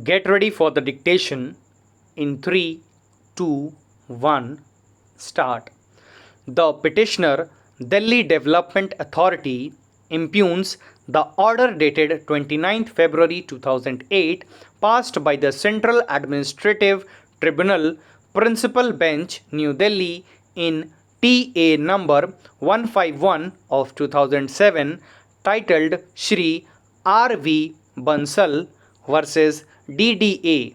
Get ready for the dictation in 3, 2, 1, start. The petitioner, Delhi Development Authority, impugns the order dated 29th February 2008 passed by the Central Administrative Tribunal Principal Bench, New Delhi in TA number 151 of 2007 titled Shri R.V. Bansal versus DDA,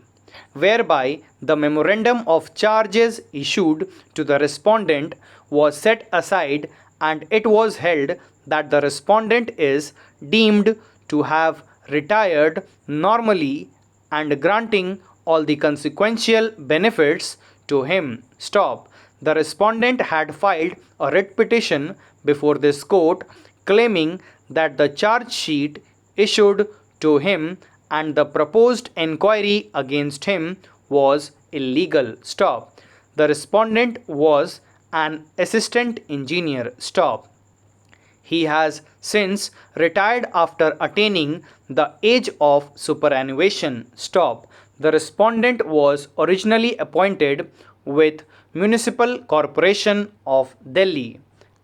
whereby the memorandum of charges issued to the respondent was set aside and it was held that the respondent is deemed to have retired normally and granting all the consequential benefits to him. Stop. The respondent had filed a writ petition before this court claiming that the charge sheet issued to him and the proposed inquiry against him was illegal. Stop. The respondent was an assistant engineer. Stop. He has since retired after attaining the age of superannuation. Stop. The respondent was originally appointed with Municipal Corporation of Delhi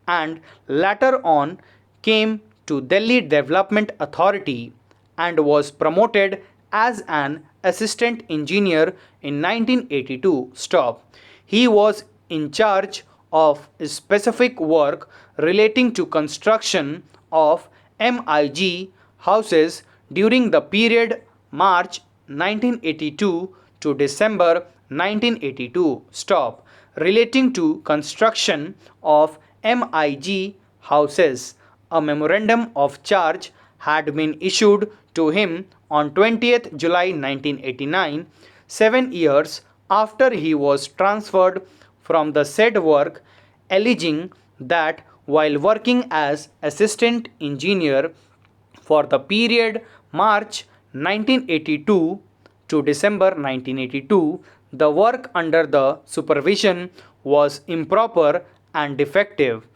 and later on came to Delhi Development Authority and was promoted as an assistant engineer in 1982. Stop. He was in charge of specific work relating to construction of MIG houses during the period March 1982 to December 1982. Stop. Relating to construction of MIG houses, a memorandum of charge had been issued to him on 20th July 1989, 7 years after he was transferred from the said work, alleging that while working as assistant engineer for the period March 1982 to December 1982, the work under the supervision was improper and defective,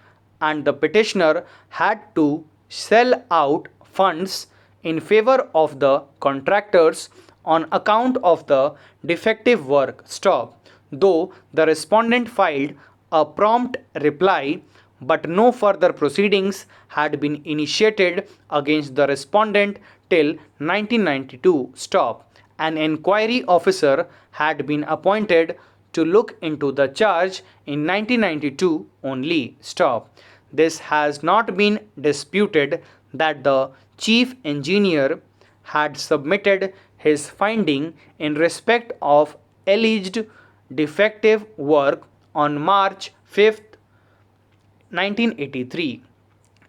and the petitioner had to sell out funds in favor of the contractors on account of the defective work. Stop. Though the respondent filed a prompt reply, but no further proceedings had been initiated against the respondent till 1992. Stop. An inquiry officer had been appointed to look into the charge in 1992 only. Stop. This has not been disputed that the chief engineer had submitted his finding in respect of alleged defective work on March 5th, 1983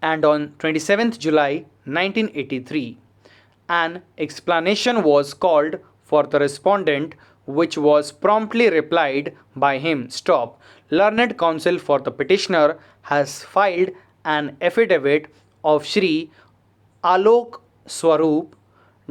and on 27th July 1983. An explanation was called for the respondent, which was promptly replied by him. Stop. Learned counsel for the petitioner has filed an affidavit of Shri Alok Swarup,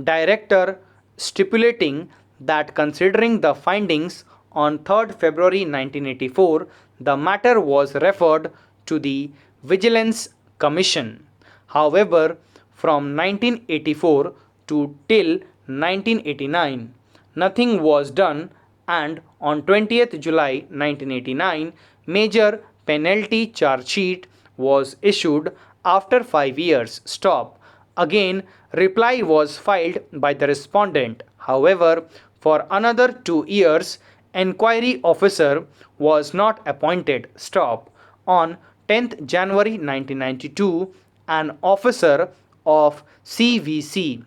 director, stipulating that considering the findings on 3rd February 1984, the matter was referred to the Vigilance Commission. However, from 1984 to till 1989, nothing was done, and on 20th July 1989, major penalty charge sheet was issued after 5 years. Stop. Again, reply was filed by the respondent. However, for another 2 years, inquiry officer was not appointed. Stop. On 10th January 1992, an officer of CVC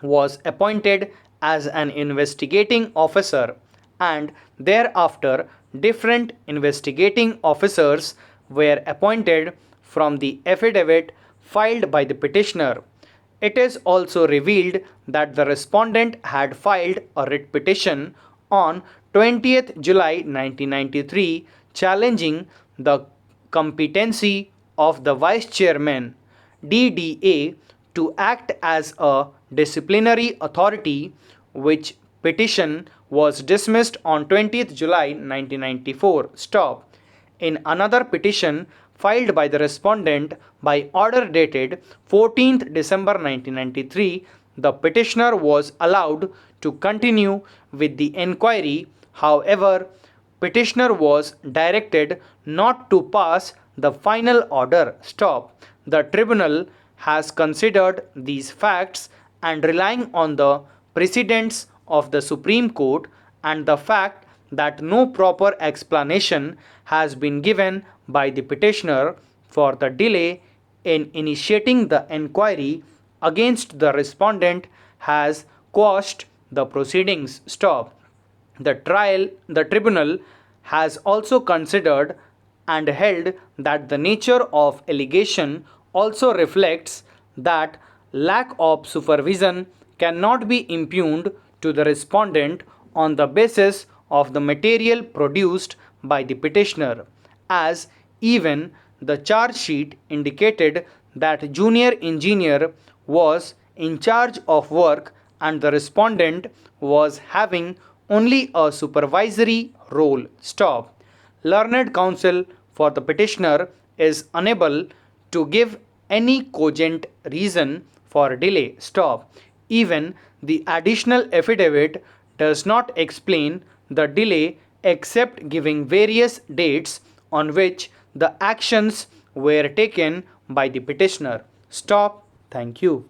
was appointed as an investigating officer, and thereafter different investigating officers were appointed from the affidavit filed by the petitioner. It is also revealed that the respondent had filed a writ petition on 20th July 1993 challenging the competency of the vice chairman DDA to act as a disciplinary authority, which petition was dismissed on 20th July 1994. Stop. In another petition filed by the respondent by order dated 14th December 1993, the petitioner was allowed to continue with the inquiry. However, petitioner was directed not to pass the final order. Stop. The tribunal has considered these facts and relying on the precedents of the Supreme Court and the fact that no proper explanation has been given by the petitioner for the delay in initiating the inquiry against the respondent has quashed the proceedings. Stop. The tribunal has also considered and held that the nature of allegation also reflects that lack of supervision cannot be impugned to the respondent on the basis of the material produced by the petitioner, as even the charge sheet indicated that junior engineer was in charge of work and the respondent was having only a supervisory role. Stop. Learned counsel for the petitioner is unable to give any cogent reason for delay. Stop. Even the additional affidavit does not explain the delay except giving various dates on which the actions were taken by the petitioner. Stop. Thank you.